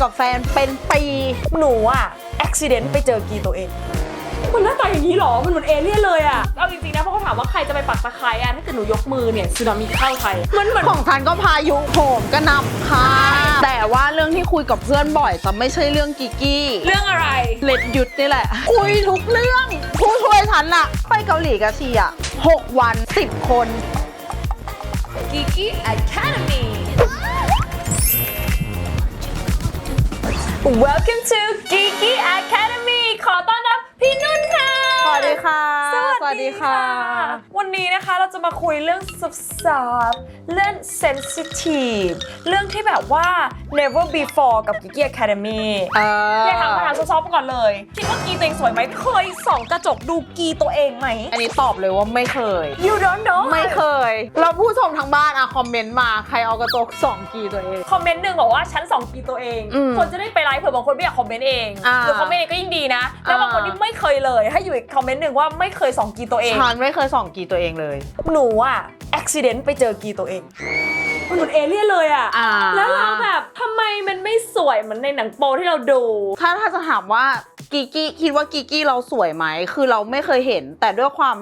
กับแฟนเป็นปีหนูอะอุบิเหตุไปเจอกีตัวเองมันหน้าตาอย่างนี้หรอมันเหมือนเอเลี่ยนเลยอะเอาจริงๆนะเพราะเขาถามว่าใครจะไปปักตะไคร้อะถ้าเกิดหนูยกมือเนี่ยสึนามิเข้าไทยมันเหมือนของฉันก็พายุโหมกระหน่ำค่ะแต่ว่าเรื่องที่คุยกับเพื่อนบ่อยจะไม่ใช่เรื่องกิกกี้เรื่องอะไรเล็ดหยุดนี่แหละคุยทุกเรื่องผู้ช่วยฉันอะไปเกาหลีกับชีอะ6 วัน 10 คน Geeky Academy Welcome to Geeky Academy ขอต้อนรับพี่นุ่นค่ะสวัสดีค่ะสวัสดีค่ะวันนี้นะคะเราจะมาคุยเรื่องซับๆเรื่อง sensitive เรื่องที่แบบว่า never before กับ Geeky Academy อยากถามคำถามซอฟๆก่อนเลยคิดว่ากีตัวเองสวยไหมเคยส่องกระจกดูกีตัวเองไหมอันนี้ตอบเลยว่าไม่เคย You don't know ไม่เคยเราผู้ชมทางบ้านอะคอมเมนต์มาใครเอากระจกส่องกีตัวเองคอมเมนต์หนึ่งบอกว่าฉันส่องกีตัวเองคนจะได้ไปไลฟ์เผื่อบางคนไม่อยากคอมเมนต์เองหรือคอมเมนต์เองก็ยิ่งดีนะแล้วบางคนที่ไม่เคยเลยให้อยู่อีกคอมเมนต์หนึ่งว่าไม่เคยส่องกีตัวเองฉันไม่เคยส่องกีตัวเองเลยหนูอะอุบิเหตุไปเจอกีตัวเองมันเหมือนเอเลี่ยนเลยอะแล้วเราแบบทำไมมันไม่สวยเหมือนในหนังโป๊ที่เราดูถ้าจะถามว่ากีกี้คิดว่ากีกี้เราสวยไหมคือเราไม่เคยเห็นแต่ด้วยความ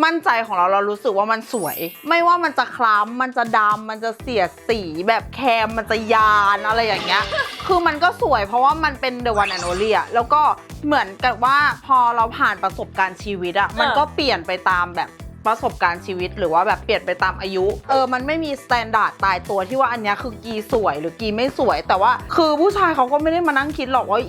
มั่นใจของเรารู้สึกว่ามันสวยไม่ว่ามันจะคล้ำมันจะดำมันจะเสียดสีแบบแคมมันจะยานอะไรอย่างเงี้ยคือมันก็สวยเพราะว่ามันเป็น The One and Only อะแล้วก็เหมือนกับว่าพอเราผ่านประสบการณ์ชีวิตอะมันก็เปลี่ยนไปตามแบบประสบการณ์ชีวิตหรือว่าแบบเปลี่ยนไปตามอายุมันไม่มีสแตนดาร์ดตายตัวที่ว่าอันนี้คือกีสวยหรือกีไม่สวยแต่ว่าคือผู้ชายเขาก็ไม่ได้มานั่งคิดหรอกว่า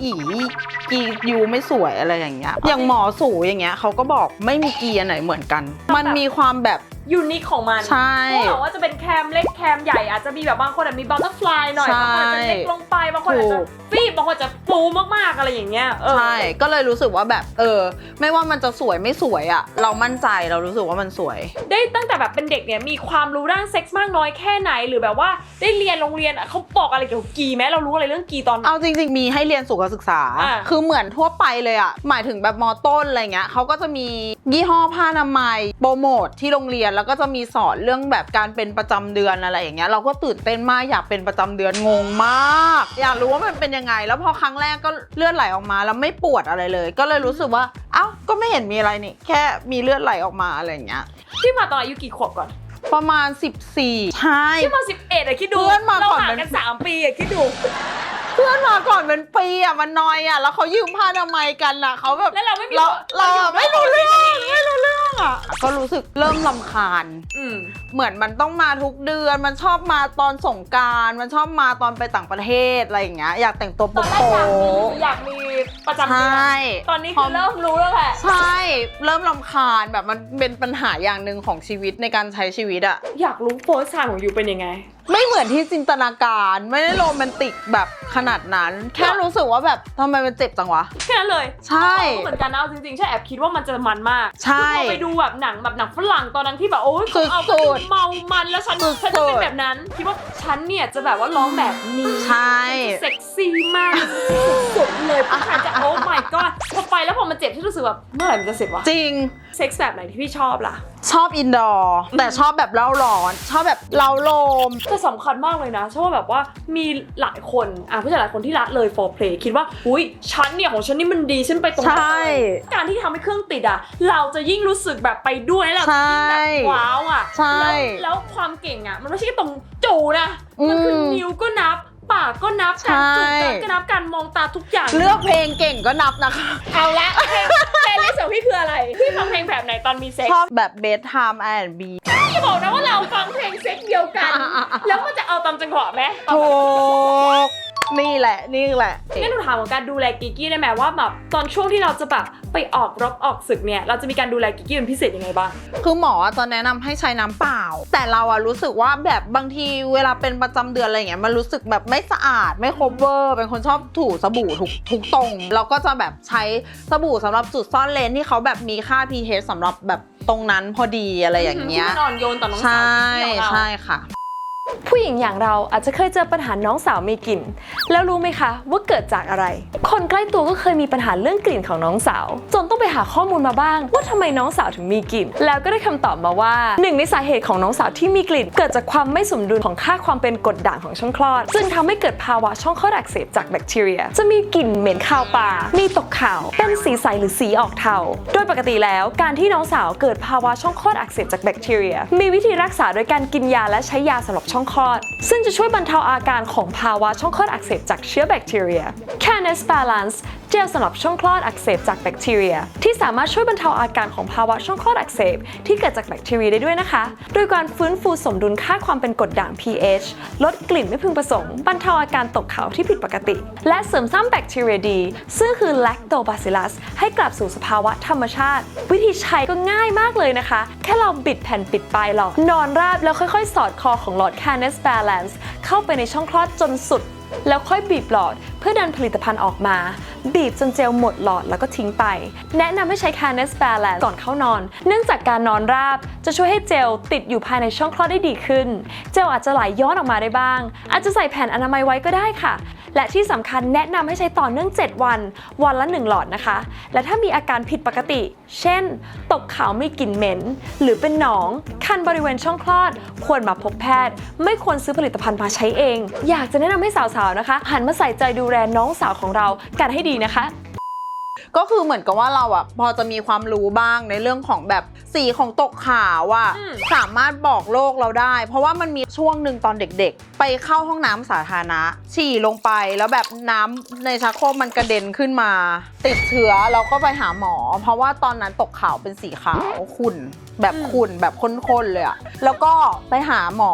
กียูไม่สวยอะไรอย่างเงี้ยอย่างหมอสูอย่างเงี้ยเขาก็บอกไม่มีกีอันไหนเหมือนกันมันมีความแบบยูนิคของมันใช่เขาบอกว่าจะเป็นแคมเล็กแคมใหญ่อาจจะมีแบบบางคนมีบัตเตอร์ฟลายหน่อยบางคนจะเล็กลงไปบางคนอาจจะฟีบบางคนจะฟูมากๆอะไรอย่างเงี้ยใช่ก็เลยรู้สึกว่าแบบไม่ว่ามันจะสวยไม่สวยอะเรามั่นใจเรารู้สึกว่ามันสวยได้ตั้งแต่แบบเป็นเด็กเนี่ยมีความรู้ด้านเซ็กส์มากน้อยแค่ไหนหรือแบบว่าได้เรียนโรงเรียนเขาบอกอะไรเกี่ยวกับกีไหมเรารู้อะไรเรื่องกีตอนเอาจริงๆมีให้เรียนสุขศึกษาคือเหมือนทั่วไปเลยอะหมายถึงแบบม.ต้นอะไรเงี้ยเขาก็จะมียี่ห้อผ้าอนามัยโปรโมทที่โรงเรียนแล้วก็จะมีสอนเรื่องแบบการเป็นประจำเดือนอะไรอย่างเงี้ยเราก็ตื่นเต้นมากอยากเป็นประจำเดือนงงมากอยากรู้ว่ามันเป็นยังไงแล้วพอครั้งแรกก็เลือดไหลออกมาแล้วไม่ปวดอะไรเลยก็เลยรู้สึกว่าเอ้าก็ไม่เห็นมีอะไรนี่แค่มีเลือดไหลออกมาอะไรอย่างเงี้ยพี่มาตอนอายุกี่ขวบก่อนประมาณ14ใช่พี่มา11อะคิดดูเราห่างกัน3 ปีอะคิดดูเพื่อนมาก่อนเป็นปีอะมันนอยอะแล้วเขายืมผ้าอนามัยกันอะเขาแบบแล้วเราไม่มีเราไม่รู้เรื่องอะก็รู้สึกเริ่มรำคาญเหมือนมันต้องมาทุกเดือนมันชอบมาตอนสงกรานต์มันชอบมาตอนไปต่างประเทศอะไรอย่างเงี้ยอยากแต่งตัวโป๊ะอยากมีประจำเดือนตอนนี้คือเริ่มรู้แล้วแหละใช่เริ่มรำคาญแบบมันเป็นปัญหาอย่างหนึ่งของชีวิตในการใช้ชีวิตอะอยากรู้เฟิร์สไทม์ของยูเป็นยังไงไม่เหมือนที่จินตนาการไม่ได้โรแมนติกแบบขนาดนั้นแค่รู้สึกว่าแบบทำไมมันเจ็บจังวะแค่นั้นเลยใช่เหมือนกันนะจริงๆใช่แอบคิดว่ามันจะมันมากใช่พอไปดูแบบหนังฝรั่งตอนนั้นที่แบบโอ้ยเอาเมามันแล้วฉันจะเป็นแบบนั้นคิดว่าฉันเนี่ยจะแบบว่าร้องแบบนี้ใช่เซ็กซี่มากสุดเลยผู้ชายจะโอ้ my god พอไปแล้วพอมันเจ็บที่รู้สึกแบบเมื่อไหร่มันจะเสร็จวะจริงเซ็กส์แบบไหนที่พี่ชอบล่ะชอบอินดอร์แต่ชอบแบบเล่าร้อนชอบแบบเล่าโลมแต่สำคัญมากเลยนะชอบแบบว่ามีหลายคนผู้ชายหลายคนที่ละเลย for play คิดว่าอุ้ยฉันเนี่ยของฉันนี่มันดีฉันไปตรงนั้นการที่ทำให้เครื่องติดอ่ะเราจะยิ่งรู้สึกแบบไปด้วยเราจะยิ่งแบบว้าวอ่ะแล้วความเก่งอ่ะมันไม่ใช่ตรงจูนะมันคือนิ้วก็นับปากก็นับการจูบกันก็นับการมองตาทุกอย่างเลือกเพลงเก่งก็นับนะคะเอาละเพลงลิสต์ของพี่คืออะไรพี่ฟังเพลงแบบไหนตอนมีเซ็กชอบแบบ bedtime R&B อย่าบอกนะว่าเราฟังเพลงเซ็กเดียวกันแล้วมันจะเอาตามจังหวะไหมถูกนี่แหละงั้นหนูถามของการดูแลกิกกี้ได้ไหมว่าแบบตอนช่วงที่เราจะแบบไปออกรบออกศึกเนี่ยเราจะมีการดูแลกิกกี้เป็นพิเศษยังไงบ้างคือหมอจะแนะนำให้ใช้น้ำเปล่าแต่เราอะรู้สึกว่าแบบบางทีเวลาเป็นประจำเดือนอะไรเงี้ยมันรู้สึกแบบไม่สะอาดไม่ครบเวอร์เป็นคนชอบถูสบู่ทุกตรงเราก็จะแบบใช้สบู่สำหรับจุดซ่อนเลนที่เขาแบบมีค่า pH สำหรับแบบตรงนั้นพอดีอะไรอย่างเงี้ยอ่อนโยนต่อน้องสาวใช่ค่ะ ผู้หญิงอย่างเราอาจจะเคยเจอปัญหาน้องสาวมีกลิ่นแล้วรู้ไหมคะว่าเกิดจากอะไรคนใกล้ตัวก็เคยมีปัญหาเรื่องกลิ่นของน้องสาวจนต้องไปหาข้อมูลมาบ้างว่าทำไมน้องสาวถึงมีกลิ่นแล้วก็ได้คำตอบมาว่าหนึ่งในสาเหตุของน้องสาวที่มีกลิ่นเกิดจากความไม่สมดุลของค่าความเป็นกรดด่างของช่องคลอดจึงทำให้เกิดภาวะช่องคลอดอักเสบจากแบคทีเรียจะมีกลิ่นเหม็นคาวปากมีตกขาวเป็นสีใสหรือสีออกเทาโดยปกติแล้วการที่น้องสาวเกิดภาวะช่องคลอดอักเสบจากแบคทีเรียมีวิธีรักษาโดยการกินยาและใช้ยาสำหรับช่องคลอดซึ่งจะช่วยบรรเทาอาการของภาวะช่องคลอดอักเสบจากเชื้อแบคทีเรีย Canes Balance เจลสำหรับช่องคลอดอักเสบจากแบคทีเรียที่สามารถช่วยบรรเทาอาการของภาวะช่องคลอดอักเสบที่เกิดจากแบคทีเรียได้ด้วยนะคะโดยการฟื้นฟูสมดุลค่าความเป็นกรดด่าง pH ลดกลิ่นไม่พึงประสงค์บรรเทาอาการตกขาวที่ผิดปกติและเสริมสร้างแบคทีเรียดีซึ่งคือ Lactobacillus ให้กลับสู่สภาวะธรรมชาติวิธีใช้ก็ง่ายมากเลยนะคะแค่เราบิดแผ่นปิดปลายหลอดนอนราบแล้วค่อยๆสอดคอของหลอด Canes Balance เข้าไปในช่องคลอดจนสุดแล้วค่อยบีบหลอดเพื่อดันผลิตภัณฑ์ออกมาบีบจนเจลหมดหลอดแล้วก็ทิ้งไปแนะนำให้ใช้ Canes Balance ก่อนเข้านอนเนื่องจากการนอนราบจะช่วยให้เจลติดอยู่ภายในช่องคลอดได้ดีขึ้นเจลอาจจะไหลย้อนออกมาได้บ้างอาจจะใส่แผ่นอนามัยไว้ก็ได้ค่ะและที่สำคัญแนะนำให้ใช้ต่อเนื่อง7วันวันละ1หลอดนะคะและถ้ามีอาการผิดปกติเช่นตกขาวมีกลิ่นเหม็นหรือเป็นหนองคันบริเวณช่องคลอดควรมาพบแพทย์ไม่ควรซื้อผลิตภัณฑ์มาใช้เองอยากจะแนะนำให้สาวๆนะคะหันมาใส่ใจดูแลน้องสาวของเรากันให้ดีนะคะก็คือเหมือนกับว่าเราอะพอจะมีความรู้บ้างในเรื่องของแบบสีของตกขาวอะสามารถบอกโลกเราได้เพราะว่ามันมีช่วงหนึ่งตอนเด็กๆไปเข้าห้องน้ำสาธารณะฉี่ลงไปแล้วแบบน้ำในชักโครกมันกระเด็นขึ้นมาติดเชื้อเราก็ไปหาหมอเพราะว่าตอนนั้นตกขาวเป็นสีขาวขุ่นแบบข้นๆเลยอะแล้วก็ไปหาหมอ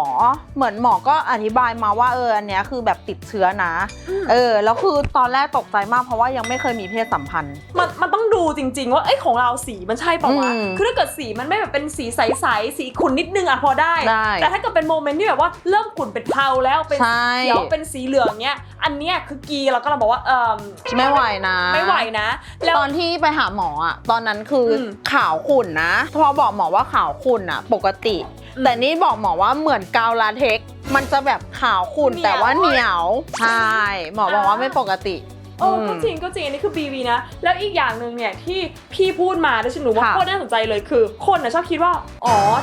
เหมือนหมอก็อธิบายมาว่าอันเนี้ยคือแบบติดเชื้อนะแล้วคือตอนแรกตกใจมากเพราะว่ายังไม่เคยมีเพศสัมพันธ์มันต้องดูจริงๆว่าของเราสีมันใช่ป่าววะคือถ้าเกิดสีมันไม่แบบเป็นสีใสๆสีขุ่นนิดนึงอะพอได้แต่ถ้าเกิดเป็นโมเมนต์ที่แบบว่าเริ่มขุ่นเป็นเทาแล้วเป็นเขียวเป็นสีเหลืองเนี้ยอันเนี้ยคือกีเราก็เราบอกว่าไม่ไหวนะแล้วตอนที่ไปหาหมออะตอนนั้นคือขาวขุ่นนะพอบอกหมอว่าขาวขุ่นอะปกติแต่นี่บอกหมอว่าเหมือนกาวลาเท็กซ์มันจะแบบขาวขุ่นแต่ว่าเหนียวใช่หมอบอกว่าไม่ปกติก็จริงอันนี้คือ BV นะแล้วอีกอย่างหนึ่งเนี่ยที่พี่พูดมาด้วยฉันรู้ว่าโคตรน่าสนใจเลยคือคนชอบคิดว่า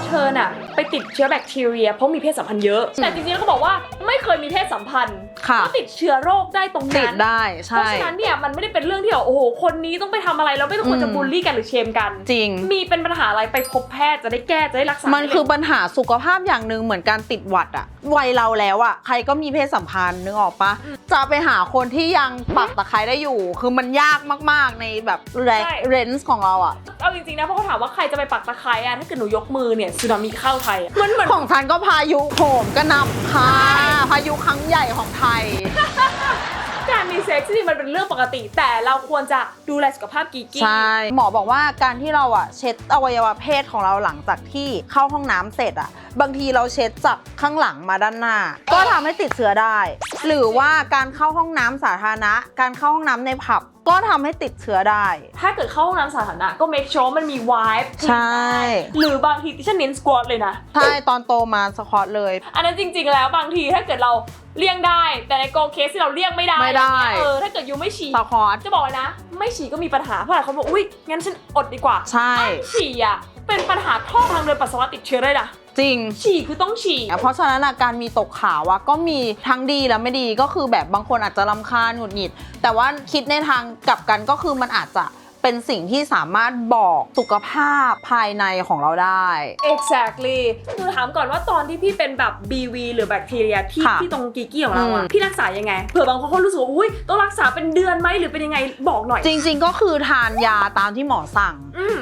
เธอน่ะไปติดเชื้อแบคทีเรียเพราะมีเพศสัมพันธ์เยอะแต่จริงๆแล้วเขาบอกว่าไม่เคยมีเพศสัมพันธ์ก็ติดเชื้อโรคได้ตรงนั้นติดได้ใช่เพราะฉะนั้นเนี่ยมันไม่ได้เป็นเรื่องที่โอ้โหคนนี้ต้องไปทำอะไรแล้วไม่ต้องควรจะบูลลี่กันหรือเชมกันจริงมีเป็นปัญหาอะไรไปพบแพทย์จะได้แก้จะได้รักษามันคือปัญหาสุขภาพอย่างหนึ่งเหมือนการติดหวัดอะวัยเราแล้วอะใครก็มีเพศสัมพันธ์นึกออกปะจะไปหาคนที่ยังปักตะไคร้ได้อยู่คือมันยากมากๆในแบบเรนจ์ของเราอะเอาจริงๆนะเพราะเขาถามว่าใครจะไปปักตะไคร้อะถ้าเกิดหนูยกมือเนี่ยสึนามิเข้าไทยมันของฉันก็พายุโหมกระหน่ำค่ะพายุครั้งใหญ่ของไทยการมีเซ็กซ์นี่มันเป็นเรื่องปกติแต่เราควรจะดูแลสุขภาพกีกี้ใช่หมอบอกว่าการที่เราอะเช็ดอวัยวะเพศของเราหลังจากที่เข้าห้องน้ำเสร็จอะบางทีเราเช็ดจากข้างหลังมาด้านหน้าก็ทำให้ติดเชื้อได้หรือว่าการเข้าห้องน้ำสาธารณะการเข้าห้องน้ำในผับก็ทำให้ติดเชื้อได้ถ้าเกิดเข้าห้องน้ำสาธารณะก็ make sure มันมี wipe ใช่หรือบางทีที่ฉันเน้น squat เลยนะใช่ตอนโตมาสควอตเลยอันนั้นจริงๆแล้วบางทีถ้าเกิดเราเลี่ยงได้แต่ในโกเคสที่เราเลี่ยงไม่ได้ถ้าเกิดยูไม่ฉี่สควอตจะบอกเลยนะไม่ฉี่ก็มีปัญหาเพราะหลายคนบอกอุ๊ยงั้นฉันอดดีกว่าใช่ฉี่อะเป็นปัญหาท่อทางเดินปัสสาวะติดเชื้อได้นะจริงฉี่คือต้องฉี่เพราะฉะนั้นการมีตกขาวก็มีทั้งดีและไม่ดีก็คือแบบบางคนอาจจะรำคาญหงุดหงิดแต่ว่าคิดในทางกลับกันก็คือมันอาจจะเป็นสิ่งที่สามารถบอกสุขภาพภายในของเราได้ exactly คือถามก่อนว่าตอนที่พี่เป็นแบบ BV หรือแบคทีเรียที่ตรงกีกี้ของเราอะพี่รักษายังไงเผื่อบางคนเขารู้สึกว่าอุ้ยต้องรักษาเป็นเดือนไหมหรือเป็นยังไงบอกหน่อยจริงๆก็คือทานยาตามที่หมอสั่ง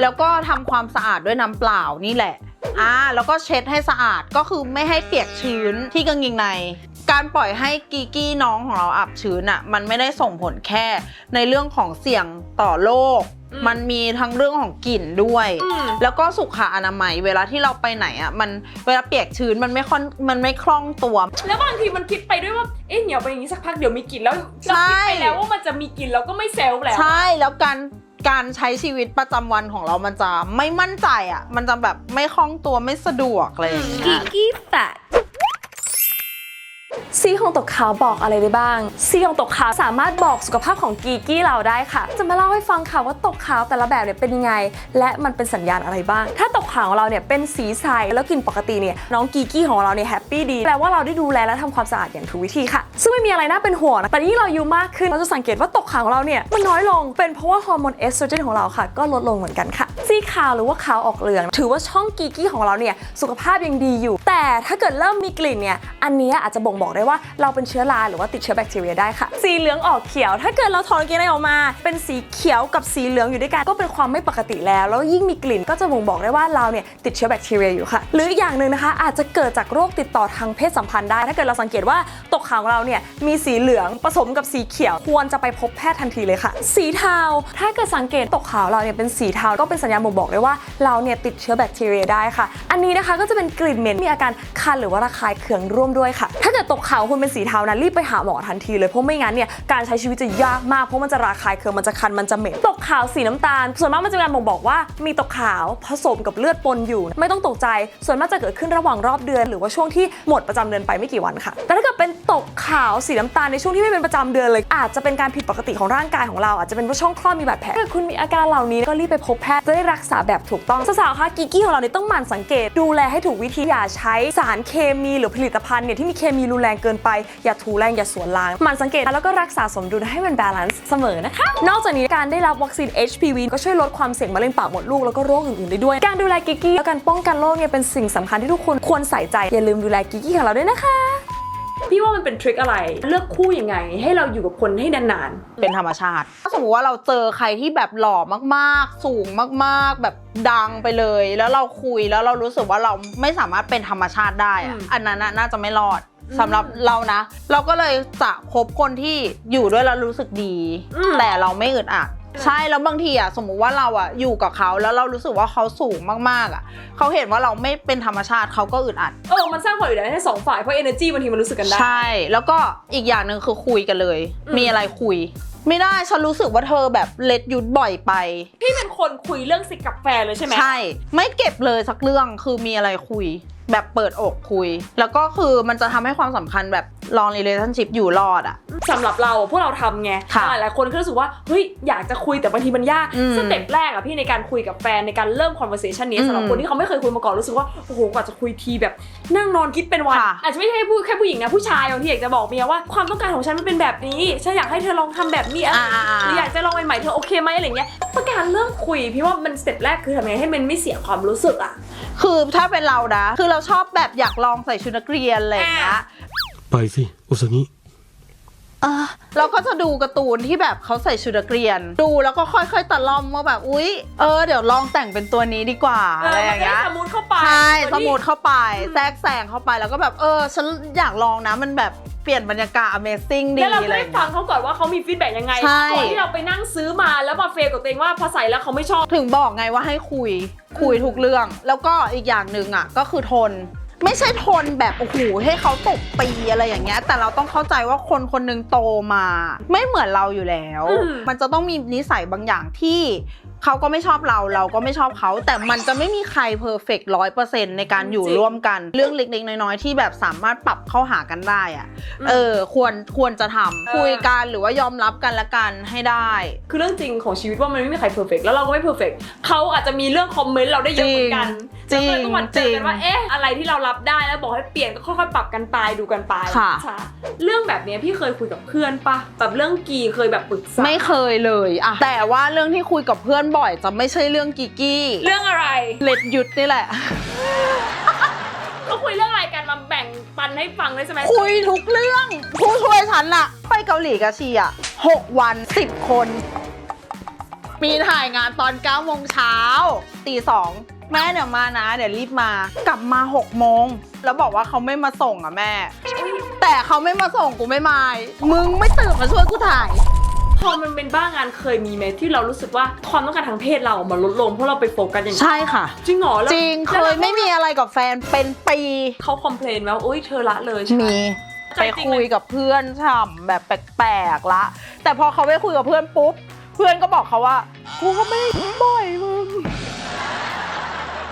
แล้วก็ทำความสะอาดด้วยน้ำเปล่านี่แหละแล้วก็เช็ดให้สะอาดก็คือไม่ให้เปียกชื้นที่กางเกงในการปล่อยให้กีกี้น้องของเราอับชื้นมันไม่ได้ส่งผลแค่ในเรื่องของเสี่ยงต่อโรคมันมีทั้งเรื่องของกลิ่นด้วยแล้วก็สุขอนามัยเวลาที่เราไปไหนมันเวลาเปียกชื้นมันไม่คล่องตัวแล้วบางทีมันคิดไปด้วยว่าเหนียวไปอย่างนี้สักพักเดี๋ยวมีกลิ่นแล้วเราคิดไปแล้วว่ามันจะมีกลิ่นเราก็ไม่เซลฟ์แล้วใช่แล้วการใช้ชีวิตประจำวันของเรามันจะไม่มั่นใจมันจะแบบไม่คล่องตัวไม่สะดวกอะไรอย่างเงี้ยกีกี้แฟต สีของตกขาวบอกอะไรได้บ้างสีของตกขาวสามารถบอกสุขภาพของกีกี้เราได้ค่ะจะมาเล่าให้ฟังค่ะว่าตกขาวแต่ละแบบเนี่ยเป็นยังไงและมันเป็นสัญญาณอะไรบ้างถ้าตกขาวของเราเนี่ยเป็นสีใสแล้วกลิ่นปกติเนี่ยน้องกีกี้ของเราเนี่ยแฮปปี้ดีแปลว่าเราได้ดูแลและทำความสะอาดอย่างถูกวิธีค่ะซึ่งไม่มีอะไรน่าเป็นห่วงนะแต่ยิ่งเราอายุมากขึ้นเราจะสังเกตว่าตกขาวของเราเนี่ยมันน้อยลงเป็นเพราะว่าฮอร์โมนเอสโตรเจนของเราค่ะก็ลดลงเหมือนกันค่ะสีขาวหรือว่าขาวออกเหลืองถือว่าช่องกีกี้ของเราเนี่ยสุขภาพยังดีอยู่แต่ถ้าเกิดเริ่มมีกลิ่นเนี่ยอันนี้อาจจะบ่งบอกได้ว่าเราเป็นเชื้อราหรือว่าติดเชื้อแบคทีเรียได้ค่ะสีเหลืองออกเขียวถ้าเกิดเราถอดกางเกงในออกมาเป็นสีเขียวกับสีเหลืองอยู่ด้วยกันก็เป็นความไม่ปกติแล้วยิ่งมีกลิ่นก็จะบ่งบอกได้ว่าเราเนี่ยติดเชื้อแบคทีเรียอยู่ค่ะหรืออีกอย่างหนึ่งนะคะอาจจะเกิดจากโรคติดต่อทางเพศสัมพันธ์ได้ถ้าเกิดเราสังเกตว่าตกขาวของเราเนี่ยมีสีเหลืองผสมกับสีเขียวควรจะไปพบแพทย์ทันทีเลยค่ะสีเทาถ้าเกิดสังเกตตกขาวเราเนี่ยเป็นสีเทาก็เป็นสัญญาณบ่งบอกได้ว่าเราเนี่ยติดเชื้อแบคทีเรียได้ค่ะอันนี้นะคะก็จะเป็นกลิ่นเหม็นมีอาการคันหรือว่าระคายเคืองร่วมด้วยค่ะถ้าเกิดตกขาวคุณเป็นสีเทานะรีบไปหาหมอทันทีเลยเพราะไม่งั้นเนี่ยการใช้ชีวิตจะยากมากเพราะมันจะระคายเคืองมันจะคันมันจะเหม็นตกขาวสีน้ำตาลส่วนมากมันจะเป็นการบ่งบอกว่ามีตกขาวผสมกับเลือดปนอยู่ไม่ต้องตกใจส่วนมากจะเกิดขึ้นระหว่างรอบเดือนหรือว่าช่วงที่หมดประจำเดือนไปไม่กี่วันค่ะแต่ถ้าเกิดเป็นตกขาวสีน้ำตาลในช่วงที่ไม่เป็นประจำเดือนเลยอาจจะเป็นการผิดปกติของร่างกายของเราอาจจะเป็นเพราะช่องคลอดมีบาดแผลถ้าคุณมีอาการเหล่านี้ก็รีบไปพบแพทย์จะได้รักษาแบบถูกต้องสาวๆคะกีกี้ของเราเนี่ยต้องหมั่นสังเกตดูแลให้ถูกวิธีอย่าใช้สารเคมีหรือผลิตภัณฑ์เนี่ยที่มีเคมีรุนแรงเกินไปอย่าถูแรงอย่าสวนล้างหมั่นสังเกตแล้วก็รักษาสมดุลให้มันบาลานซ์เสมอนะคะนอกจากนี้การได้รับวัคซีน HPV ก็ช่วยลดความเสี่ยงมะเร็งปากมดลูกแล้วก็โรคอื่นๆได้ด้วยการดูแลกีกี้และการป้องกันโรคเนี่ยเป็นสิ่งสำคัญที่ทุกคนควรใส่ใจอย่าลืมดูแลกีกี้ของเราด้วยนะคะพี่ว่ามันเป็นทริคอะไรเลือกคู่ยังไงให้เราอยู่กับคนให้นานๆเป็นธรรมชาติถ้าสมมติว่าเราเจอใครที่แบบหล่อมากๆสูงมากๆแบบดังไปเลยแล้วเราคุยแล้วเรารู้สึกว่าเราไม่สามารถเป็นธรรมชาติได้อะอันนั้นน่าจะไม่รอดสำหรับเรานะเราก็เลยจะคบคนที่อยู่ด้วยแล้วรู้สึกดีแต่เราไม่อึดอัดใช่แล้วบางทีสมมุติว่าเราอยู่กับเขาแล้วเรารู้สึกว่าเขาสูงมากๆเขาเห็นว่าเราไม่เป็นธรรมชาติเขาก็อึดอัดมันสร้างความอึดอัดให้สองฝ่ายเพราะ energy บางทีมันรู้สึกกันได้ใช่แล้วก็อีกอย่างหนึ่งคือคุยกันเลยมีอะไรคุยไม่ได้ฉันรู้สึกว่าเธอแบบเล็ดยุดบ่อยไปพี่เป็นคนคุยเรื่องสิกับแฟนเลยใช่ไหมใช่ไม่เก็บเลยสักเรื่องคือมีอะไรคุยแบบเปิดอกคุยแล้วก็คือมันจะทำให้ความสัมพันธ์แบบ long relationship อยู่รอดสำหรับเราพวกเราทำไงหลายคนก็รู้สึกว่าเฮ้ยอยากจะคุยแต่บางทีมันยากสเต็ปแรกพี่ในการคุยกับแฟนในการเริ่ม conversation นี้สำหรับคนที่เขาไม่เคยคุยมาก่อนรู้สึกว่าโอ้โหกว่าจะคุยทีแบบนั่งนอนคิดเป็นวันอาจจะไม่ใช่แค่ผู้หญิงนะผู้ชายบางทีอยากจะบอกเมียว่าความต้องการของฉันมันเป็นแบบนี้ฉันอยากให้เธอลองทำแบบนี้หรืออยากจะลองใหม่ๆเธอโอเคไหมอะไรเงี้ยการเริ่มคุยพี่ว่ามันสเต็ปแรกคือทำยังไงให้มันไม่เสียความรู้สึกคือถ้าเป็นเรานะคือเราชอบแบบอยากลองใส่ชุดนักเรียนอะไรอย่างเงี้ยไปสิอุซางิเราก็จะดูการ์ตูนที่แบบเขาใส่ชุดนักเรียนดูแล้วก็ค่อยๆตะล่อมว่าแบบอุ๊ยเดี๋ยวลองแต่งเป็นตัวนี้ดีกว่าอะไรอย่างเงี้ยสมูทเข้าไปใช่สมูทเข้าไปแทรกแซงเข้าไปแล้วก็แบบฉันอยากลองนะมันแบบเปลี่ยนบรรยากาศ Amazing ดีแล้วเราได้ฟังเขาก่อนว่าเขามีฟีดแบ็กยังไงก่อนที่เราไปนั่งซื้อมาแล้วมาเฟลกับตัวเองว่าพอใส่แล้วเขาไม่ชอบถึงบอกไงว่าให้คุยทุกเรื่องแล้วก็อีกอย่างหนึ่งก็คือทนไม่ใช่ทนแบบโอ้โหให้เขาตบตีอะไรอย่างเงี้ยแต่เราต้องเข้าใจว่าคนคนนึงโตมาไม่เหมือนเราอยู่แล้วมันจะต้องมีนิสัยบางอย่างที่เขาก็ไม่ชอบเราก็ไม่ชอบเขาแต่มันจะไม่มีใครเพอร์เฟกต์ 100% ในการอยู่ร่วมกันเรื่องเล็กๆน้อยๆที่แบบสามารถปรับเข้าหากันได้ควรจะทำคุยกันหรือว่ายอมรับกันละกันให้ได้คือเรื่องจริงของชีวิตว่ามันไม่มีใครเพอร์เฟกต์แล้วเราก็ไม่เพอร์เฟกต์เขาอาจจะมีเรื่องคอมเมนต์เราได้เยอะเหมือนกันจริงต้องมาเจอกันว่าอะไรที่เรารับได้แล้วบอกให้เปลี่ยนก็ค่อยๆปรับกันไปดูกันไปเรื่องแบบนี้พี่เคยคุยกับเพื่อนปะแบบเรื่องกีเคยแบบปรึกษาไม่เคยเลยแต่ว่าเรื่องที่คุยกับเพื่อนบ่อยจะไม่ใช่เรื่องกีกี้เรื่องอะไรเล็ดยุดนี่แหละเขาคุยเรื่องอะไรกันมาแบ่งปันให้ฟังได้ใช่ไหมคุยทุกเรื่องผู้ช่วยฉันไปเกาหลีกับชี6 วัน 10 คนมีถ่ายงานตอน 9 โมงเช้าตี 2แม่เดี๋ยวมานะเดี๋ยวรีบมากลับมา6 โมงแล้วบอกว่าเขาไม่มาส่งแม่แต่เขาไม่มาส่งกูไม่มามึงไม่ตื่นมาช่วยกูถ่ายพอมันเป็นบ้างานเคยมีไหมที่เรารู้สึกว่าความต้องการทางเพศเรามันลดลงเพราะเราไปโฟกัสอย่างนี้ใช่ค่ะจริงเหรอจริงเคยไม่มีอะไรกับแฟนเป็นปีเขาคอมเพลนว่าอุ้ยเธอละเลยใช่ไหมมีไปคุยกับเพื่อนฉ่ำแบบแปลกๆละแต่พอเขาไปคุยกับเพื่อนปุ๊บเพื่อนก็บอกเขาว่ากูก็ไม่บ่อยมึง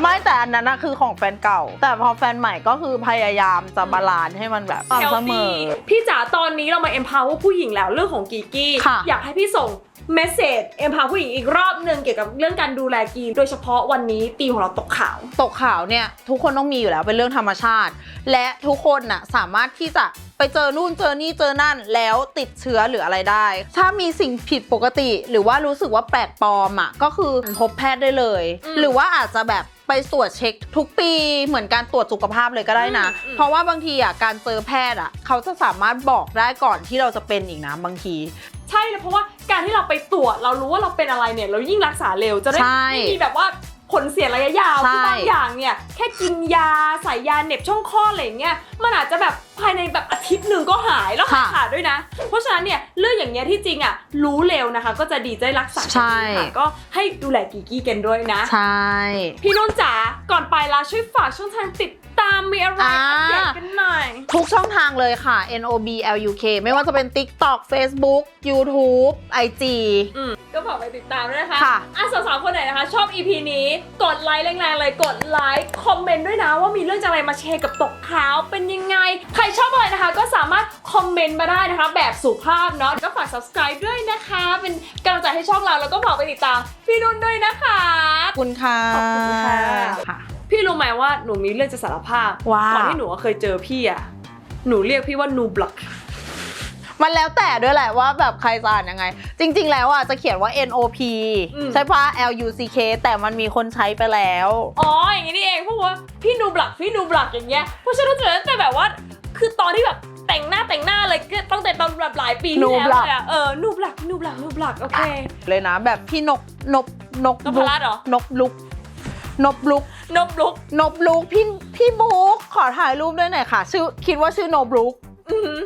ไม่แต่อันนั้นนะคือของแฟนเก่า แต่พอแฟนใหม่ก็คือพยายามจะบาลานซ์ให้มันแบบเสมอ พี่จ๋าตอนนี้เรามา empower ผู้หญิงแล้วเรื่องของกีกี้ ค่ะ อยากให้พี่ส่งเมสเซจ empower ผู้หญิงอีกรอบหนึ่งเกี่ยวกับเรื่องการดูแลกีโดยเฉพาะวันนี้ธีมของเราตกขาว ตกขาวเนี่ยทุกคนต้องมีอยู่แล้วเป็นเรื่องธรรมชาติ และทุกคนน่ะสามารถที่จะไปเจอนู่นเจอนี่เจอนั่นแล้วติดเชื้อหรืออะไรได้ ถ้ามีสิ่งผิดปกติหรือว่ารู้สึกว่าแปลกปลอมอ่ะก็คือพบแพทย์ได้เลย หรือว่าอาจจะแบบไปตรวจเช็คทุกปีเหมือนการตรวจสุขภาพเลยก็ได้นะ เพราะว่าบางทีอ่ะการเจอแพทย์อ่ะเขาจะสามารถบอกได้ก่อนที่เราจะเป็นอีกนะบางที ใช่เลยเพราะว่าการที่เราไปตรวจเรารู้ว่าเราเป็นอะไรเนี่ยเรายิ่งรักษาเร็วจะได้ ใช่ ไม่มีแบบว่าผลเสียระยะยาว ใช่ คือบางอย่างเนี่ยแค่กินยาใส่ยาเหน็บช่องคลอดอะไรอย่างเงี้ยมันอาจจะแบบภายในแบบอาทิตย์หนึ่งก็หายแล้วหายขาดด้วยนะ เพราะฉะนั้นเนี่ยเรื่องอย่างเงี้ยที่จริงอ่ะรู้เร็วนะคะ ก็จะดีจะได้รักษา ใช่ ค่ะก็ให้ดูแลกีกี้กันด้วยนะ ใช่ พี่นุ่นจ๋าก่อนไปละช่วยฝากช่องทางติดตามมีอะไรอัปเดตกันหน่อย ทุกช่องทางเลยค่ะ NOBLUK ไม่ว่าจะเป็น TikTok Facebook YouTube IG ก็ฝากไปติดตามด้วยนะคะ ค่ะ สาวๆคนไหนนะคะ ชอบ EP นี้กดไลค์แรงๆเลยกดไลค์คอมเมนต์ด้วยนะว่ามีเรื่องอะไรมาแชร์กับตกขาวเป็นยังไง ใครชอบอะไรนะคะก็สามารถคอมเมนต์มาได้นะคะ แบบสุภาพเนาะก็ฝาก subscribe ด้วยนะคะ เป็นกำลังใจให้ช่องเราแล้วก็ฝากไปติดตามพี่นุ่นด้วยนะคะ ขอบคุณค่ะ ขอบคุณค่ะ ค่ะ พี่รู้ไหมว่าหนูมีเรื่องจะสารภาพ ว้าว ก่อนที่หนูเคยเจอพี่อะหนูเรียกพี่ว่านูบลัก มันแล้วแต่ด้วยแหละว่าแบบใครจะอ่านยังไง จริง ๆ แล้วอ่ะจะเขียนว่า NOP ใช่ปะ LUCK แต่มันมีคนใช้ไปแล้ว อ๋ออย่างนี้นี่เองเพราะว่าพี่นูบลักอย่างเงี้ยเพราะฉันรู้สึกตั้งแต่แบบว่าคือตอนที่แบบแต่งหน้าเลยก็ตั้งแต่ตอนแบบหลายปีที่แล้วเลยอะนูบลักโอเค เลยนะแบบพี่นก นพรัตน์เหรอ นกลุกนบลุก นบลุก นบลุกพี่บุ๊กขอถ่ายรูปด้วยหน่อยค่ะชื่อคิดว่าชื่อโนบลุก อื้อหือ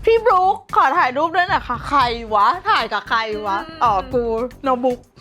พี่บลุกขอถ่ายรูปด้วยหน่อยค่ะใครวะถ่ายกับใครวะอ๋อกูโนบุก